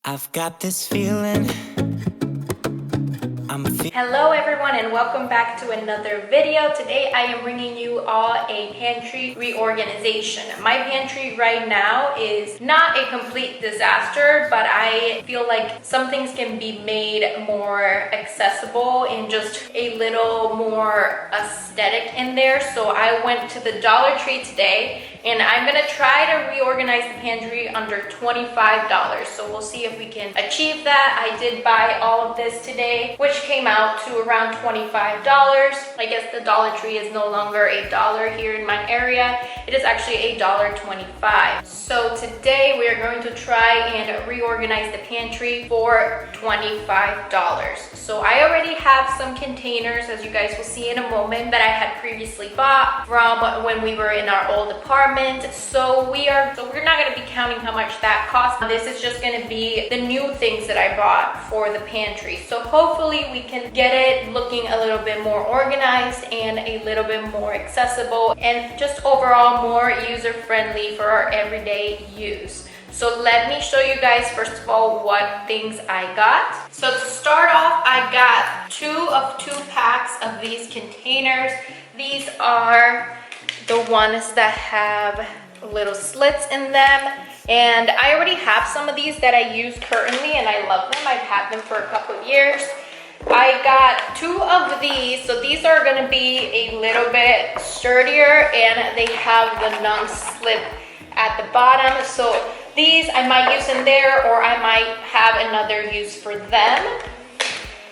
I've got this feeling. Hello everyone and welcome back to another video. Today I am bringing you all a pantry reorganization. My pantry right now is not a complete disaster, but I feel like some things can be made more accessible and just a little more aesthetic in there. So I went to the Dollar Tree today and I'm gonna try to reorganize the pantry under $25. So we'll see if we can achieve that. I did buy all of this today, which came out to around $25. I guess the Dollar Tree is no longer $1 here in my area. It is actually $1.25. So today we are going to try and reorganize the pantry for $25. So I already have some containers, as you guys will see in a moment, that I had previously bought from when we were in our old apartment. So we're not going to be counting how much that cost. This is just going to be the new things that I bought for the pantry. So hopefully we can get it looking a little bit more organized and a little bit more accessible and just overall more user-friendly for our everyday use. So let me show you guys first of all what things I got. So to start off, I got 2 packs of these containers. These are the ones that have little slits in them. And I already have some of these that I use currently and I love them. I've had them for a couple of years. I got 2 of these, so these are going to be a little bit sturdier and they have the non-slip at the bottom. So these I might use in there or I might have another use for them.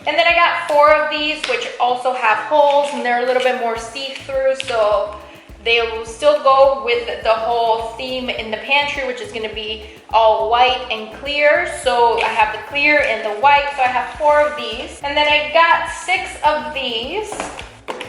And then I got 4 of these which also have holes and they're a little bit more see-through, so they will still go with the whole theme in the pantry, which is going to be all white and clear. So I have the clear and the white, so I have 4 of these. And then I got 6 of these.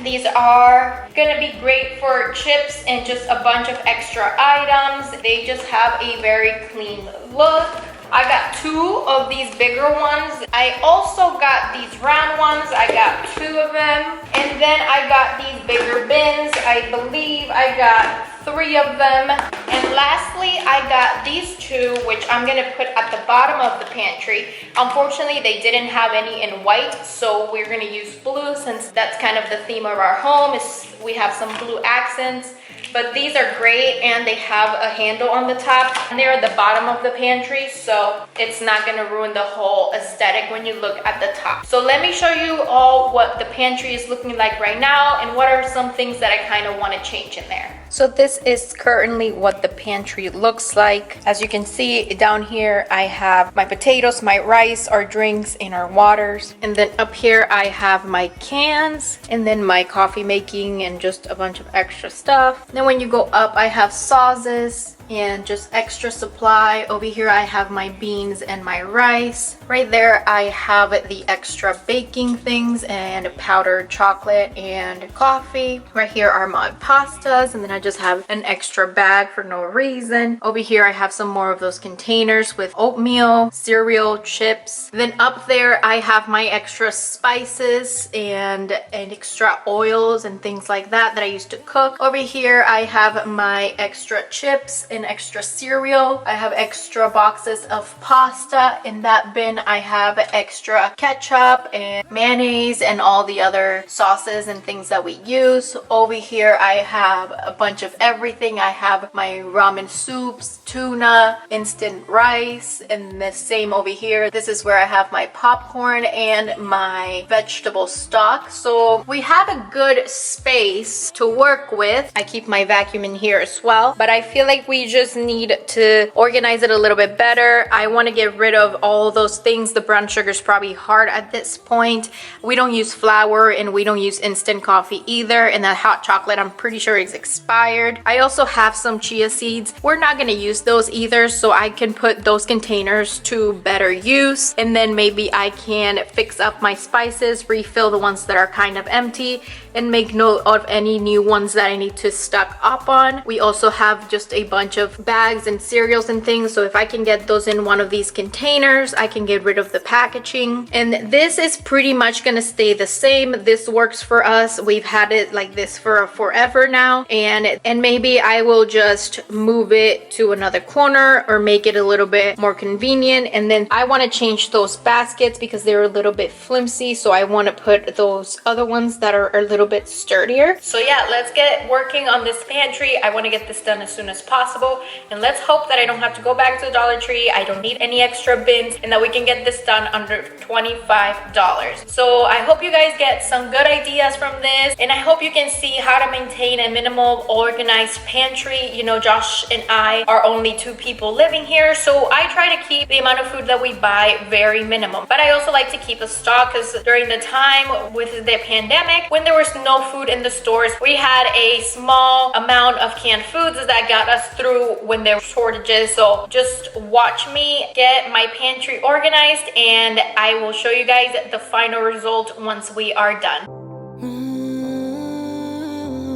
These are going to be great for chips and just a bunch of extra items. They just have a very clean look. I got 2 of these bigger ones. I also got these round ones. I got 2 of them. And then I got these bigger bins. I believe I got 3 of them. And lastly, I got these 2, which I'm gonna put at the bottom of the pantry. Unfortunately, they didn't have any in white, so we're gonna use blue since that's kind of the theme of our home. Is we have some blue accents. But these are great and they have a handle on the top and they're at the bottom of the pantry, so it's not going to ruin the whole aesthetic when you look at the top. So let me show you all what the pantry is looking like right now and what are some things that I kind of want to change in there. So this is currently what the pantry looks like. As you can see down here, I have my potatoes, my rice, our drinks, and our waters. And then up here, I have my cans and then my coffee making and just a bunch of extra stuff. Then when you go up, I have sauces and just extra supply. Over here I have my beans and my rice. Right there I have the extra baking things and powdered chocolate and coffee. Right here are my pastas, and then I just have an extra bag for no reason. Over here I have some more of those containers with oatmeal, cereal, chips. Then up there I have my extra spices and extra oils and things like that I used to cook. Over here I have my extra chips and extra cereal. I have extra boxes of pasta. In that bin I have extra ketchup and mayonnaise and all the other sauces and things that we use. Over here I have a bunch of everything. I have my ramen soups, tuna, instant rice, and the same over here. This is where I have my popcorn and my vegetable stock. So we have a good space to work with. I keep my vacuum in here as well, but I feel like we just need to organize it a little bit better. I want to get rid of all those things. The brown sugar is probably hard at this point. We don't use flour and we don't use instant coffee either, and that hot chocolate I'm pretty sure is expired. I also have some chia seeds. We're not going to use those either, so I can put those containers to better use, and then maybe I can fix up my spices, refill the ones that are kind of empty, and make note of any new ones that I need to stock up on. We also have just a bunch bunch of bags and cereals and things. So if I can get those in one of these containers, I can get rid of the packaging. And this is pretty much gonna stay the same. This works for us. We've had it like this for forever now. And maybe I will just move it to another corner or make it a little bit more convenient. And then I want to change those baskets because they're a little bit flimsy. So I want to put those other ones that are a little bit sturdier. So yeah, let's get working on this pantry. I want to get this done as soon as possible. And let's hope that I don't have to go back to the Dollar Tree. I don't need any extra bins and that we can get this done under $25. So I hope you guys get some good ideas from this. And I hope you can see how to maintain a minimal, organized pantry. You know, Josh and I are only 2 people living here, so I try to keep the amount of food that we buy very minimum. But I also like to keep a stock because during the time with the pandemic, when there was no food in the stores, we had a small amount of canned foods that got us through when there were shortages. So just watch me get my pantry organized and I will show you guys the final result once we are done.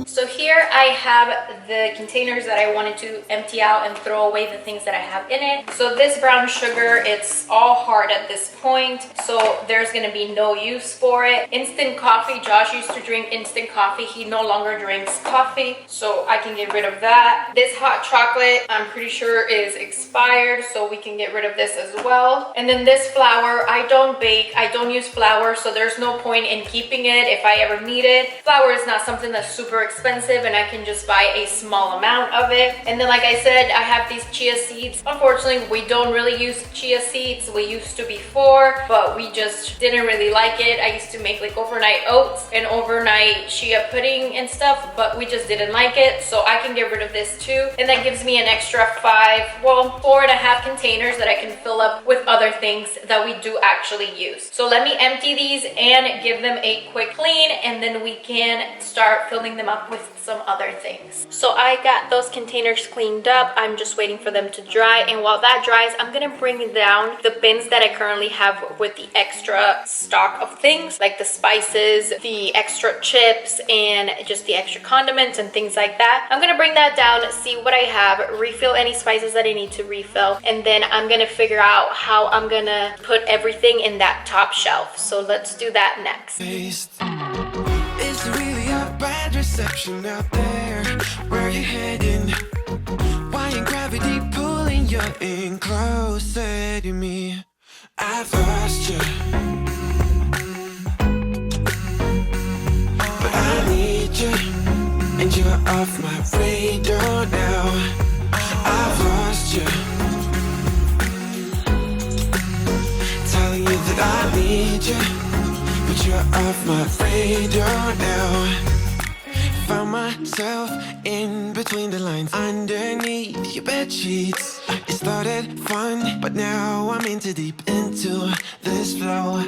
So here I have the containers that I wanted to empty out and throw away the things that I have in it. So this brown sugar, it's all hard at this point, so there's gonna be no use for it. Instant coffee, Josh used to drink instant coffee. He no longer drinks coffee, so I can get rid of that. This hot chocolate, I'm pretty sure is expired, so we can get rid of this as well. And then this flour, I don't bake, I don't use flour, so there's no point in keeping it if I ever need it. Flour is not something that's super expensive and I can just buy a small amount of it. And then like I said, I have these chia seeds. Unfortunately, we don't really use chia seeds. We used to before, but we just didn't really like it. I used to make like overnight oats and overnight chia pudding and stuff, but we just didn't like it. So I can get rid of this too. And that gives me an extra 4.5 containers that I can fill up with other things that we do actually use. So let me empty these and give them a quick clean, and then we can start filling them up with some other things. So I got those containers cleaned up. I'm just waiting for them to dry, and while that dries, I'm gonna bring down the bins that I currently have with the extra stock of things like the spices, the extra chips, and just the extra condiments and things like that. I'm gonna bring that down, see what I have, refill any spices that I need to refill, and then I'm gonna figure out how I'm gonna put everything in that top shelf. So let's do that next. It's really a bad reception out there. Where you heading? Why ain't gravity pulling you in closer to me? I've lost you, but I need you, and you're off my radar now. I've lost you, telling you that I need you, but you're off my radar now. Found myself in between the lines, underneath your bed sheets. It started fun, but now I'm in too deep into this flow.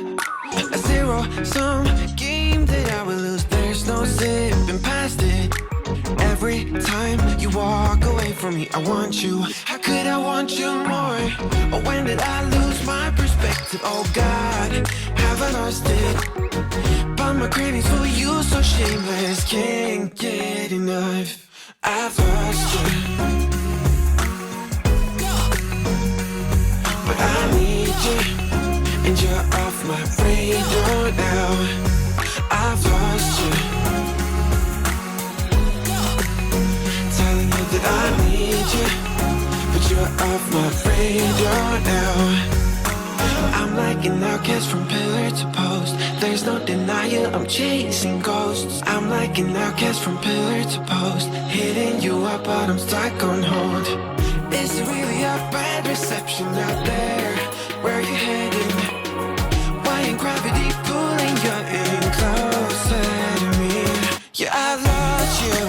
A zero-sum game that I will lose. There's no zipping past it. Every time you walk away from me, I want you. How could I want you more? Or when did I lose my perspective? Oh God, have I lost it? But my cravings for you so shameless, can't get enough. I've lost you, but I need you, and you're off my radar now. I've lost you, telling you that I need you, but you're off my radar now. I'm like an outcast from pillar to post. There's no denial, I'm chasing ghosts. I'm like an outcast from pillar to post, hitting you up but I'm stuck on hold. It's really a bad reception out there. Where you heading? Why ain't gravity pulling you in closer to me? Yeah, I've lost you,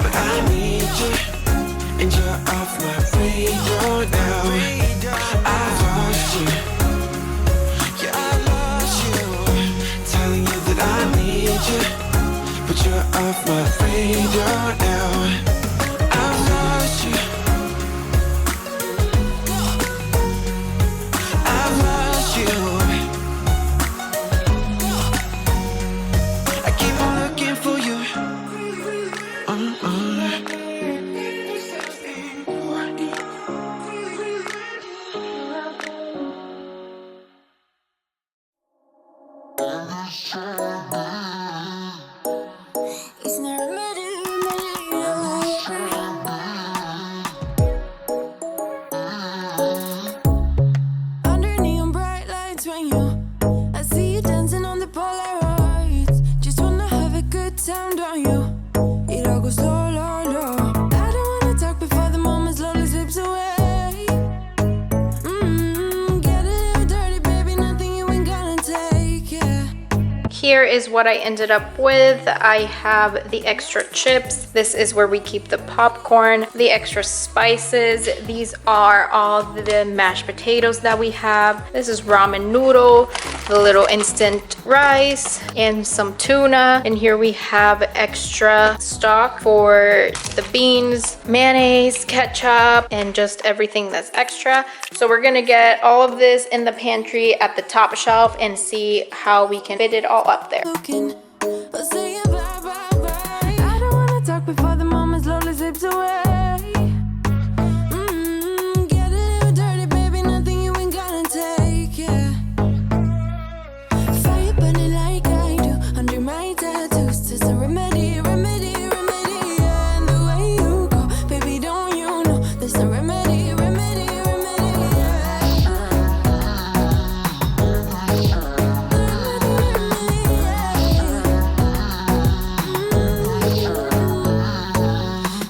but I need you, and you're off my radar now. I've lost you, yeah, I lost you, telling you that I need you, but you're off my radar now. I've lost you, I've lost you. I keep on looking for you, It's not a matter. Under neon bright lights when I see you dancing on the Polaroids. Just wanna have a good time, don't you? It all goes low, low, low. I don't wanna talk before the moment slowly slips away. Get a little dirty, baby, nothing you ain't gonna take, yeah. Here is what I ended up with. I have the extra chips. This is where we keep the popcorn, the extra spices. These are all the mashed potatoes that we have. This is ramen noodle, the little instant rice, and some tuna. And here we have extra stock for the beans, mayonnaise, ketchup, and just everything that's extra. So we're gonna get all of this in the pantry at the top shelf and see how we can fit it all up there. I don't wanna talk before the moment slowly slips away. Get a little dirty, baby, nothing you ain't gonna take, yeah. Fire burning like I do under my tattoos. There's a remedy, remedy, remedy, yeah. And the way you go, baby, don't you know there's a remedy, remedy, remedy, yeah.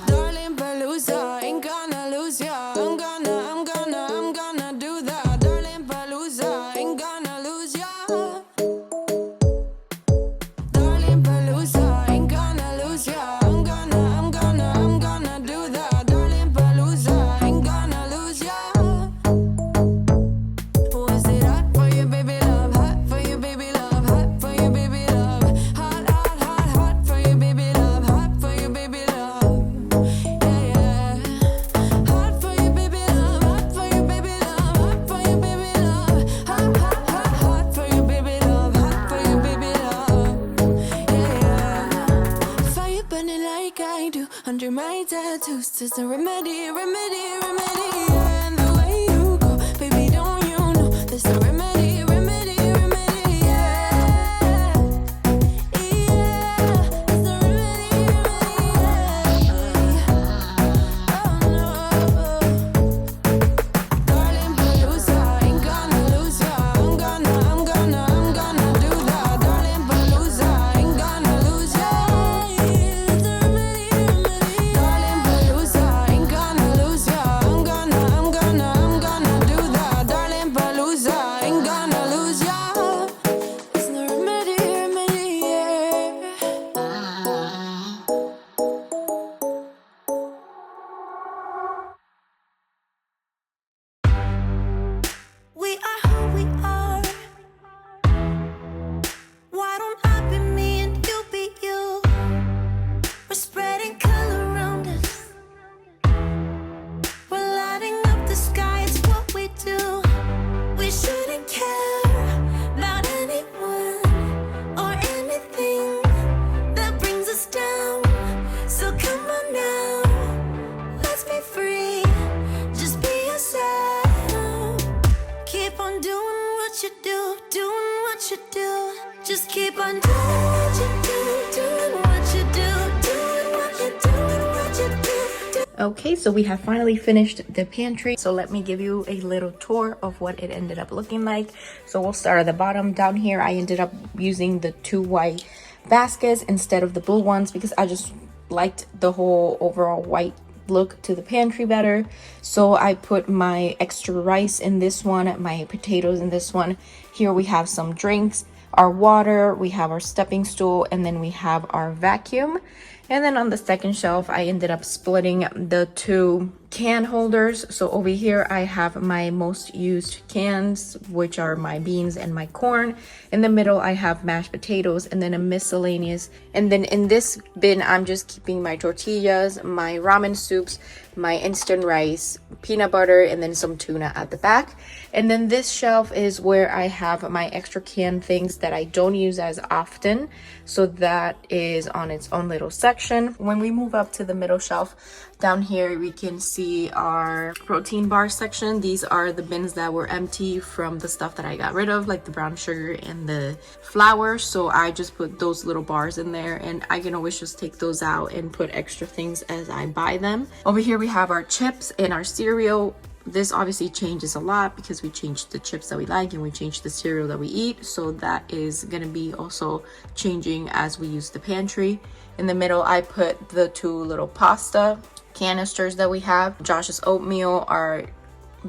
Darling Palooza, ain't gonna lose ya. I'm gonna do that. Darling Palooza, ain't gonna lose ya. Darling Palooza, ain't gonna lose ya. I'm gonna do that. Darling Palooza, ain't gonna lose ya. Was it hot for you, baby love? Hot for you, baby love. Hot for you, baby love. Hot, hot, hot, hot for you, baby love. Hot for you, baby love. Yeah, yeah. Hot for you, baby love. Hot for you, baby love. Hot for you, baby love. Hot, hot, hot, hot for you, baby love. Hot for you, baby love. Yeah, yeah. Fire burning like I do under my tattoos. There's a remedy, remedy, remedy, yeah. And the way you go, baby, don't you know there's a remedy, remedy, remedy, yeah. Yeah, there's a remedy, remedy, yeah. Oh no. Darling Palooza, ain't gonna lose ya. I'm gonna do that. Darling Palooza, ain't gonna lose ya. It's a remedy, remedy. Darling Palooza, ain't gonna lose ya. I'm gonna do that. Darling Palooza, ain't gonna lose ya. It's no remedy, remedy, yeah. We are who we are. Why don't I be me and you be you? We're spreading color around us. We're lighting up the sky, it's what we do. We shouldn't care about anyone or anything that brings us down. So come on now, let's be free. Just be yourself. Keep on doing what you do, doing what you do. Just keep on doing what you do, doing what you do, doing what you do, what you do. Okay, so we have finally finished the pantry. So let me give you a little tour of what it ended up looking like. So we'll start at the bottom. Down here, I ended up using the 2 white baskets instead of the blue ones because I just liked the whole overall white look to the pantry better. So I put my extra rice in this one, my potatoes in this one. Here we have some drinks, our water, we have our stepping stool, and then we have our vacuum. And then on the second shelf, I ended up splitting the 2 can holders. So over here, I have my most used cans, which are my beans and my corn. In the middle, I have mashed potatoes and then a miscellaneous. And then in this bin, I'm just keeping my tortillas, my ramen soups, my instant rice, peanut butter, and then some tuna at the back. And then this shelf is where I have my extra canned things that I don't use as often. So that is on its own little section. When we move up to the middle shelf, Down here we can see our protein bar section. These are the bins that were empty from the stuff that I got rid of, like the brown sugar and the flour. So I just put those little bars in there, and I can always just take those out and put extra things as I buy them. Over here we have our chips and our cereal. This obviously changes a lot because we changed the chips that we like and we changed the cereal that we eat. So that is going to be also changing as we use the pantry. In the middle, I put the 2 little pasta canisters that we have, Josh's oatmeal, our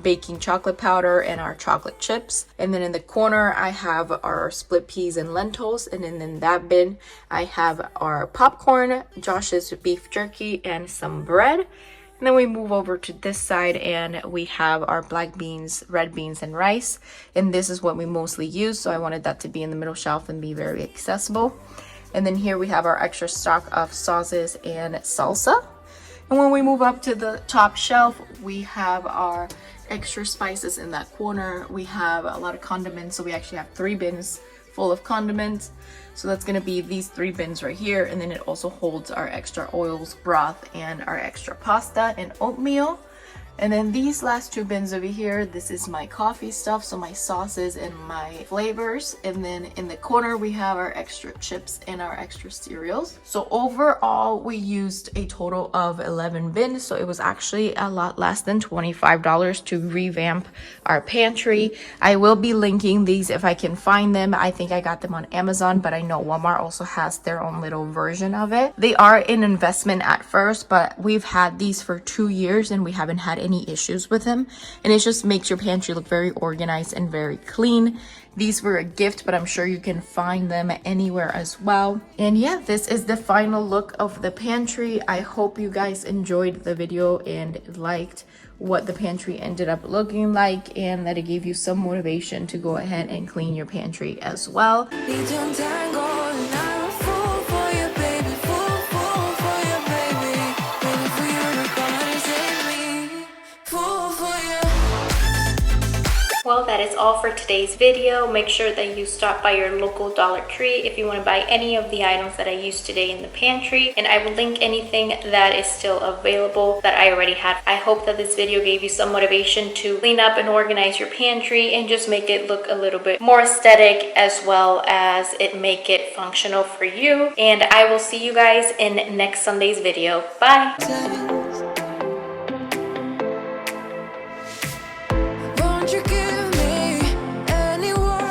baking chocolate powder, and our chocolate chips. And then in the corner I have our split peas and lentils, and then in that bin I have our popcorn, Josh's beef jerky, and some bread. And then we move over to this side and we have our black beans, red beans, and rice. And this is what we mostly use, so I wanted that to be in the middle shelf and be very accessible. And then here we have our extra stock of sauces and salsa. And when we move up to the top shelf, we have our extra spices in that corner. We have a lot of condiments, so we actually have 3 bins full of condiments. So that's going to be these 3 bins right here, and then it also holds our extra oils, broth, and our extra pasta and oatmeal. And then these last 2 bins over here, this is my coffee stuff, so my sauces and my flavors. And then in the corner we have our extra chips and our extra cereals. So overall we used a total of 11 bins, so it was actually a lot less than $25 to revamp our pantry. I will be linking these if I can find them. I think I got them on Amazon, but I know Walmart also has their own little version of it. They are an investment at first, but we've had these for 2 years and we haven't had any issues with them, and it just makes your pantry look very organized and very clean. These were a gift, but I'm sure you can find them anywhere as well. And yeah, this is the final look of the pantry. I hope you guys enjoyed the video and liked what the pantry ended up looking like, and that it gave you some motivation to go ahead and clean your pantry as well. Well, that is all for today's video. Make sure that you stop by your local Dollar Tree if you want to buy any of the items that I used today in the pantry, and I will link anything that is still available that I already had. I hope that this video gave you some motivation to clean up and organize your pantry and just make it look a little bit more aesthetic, as well as it make it functional for you. And I will see you guys in next Sunday's video. Bye.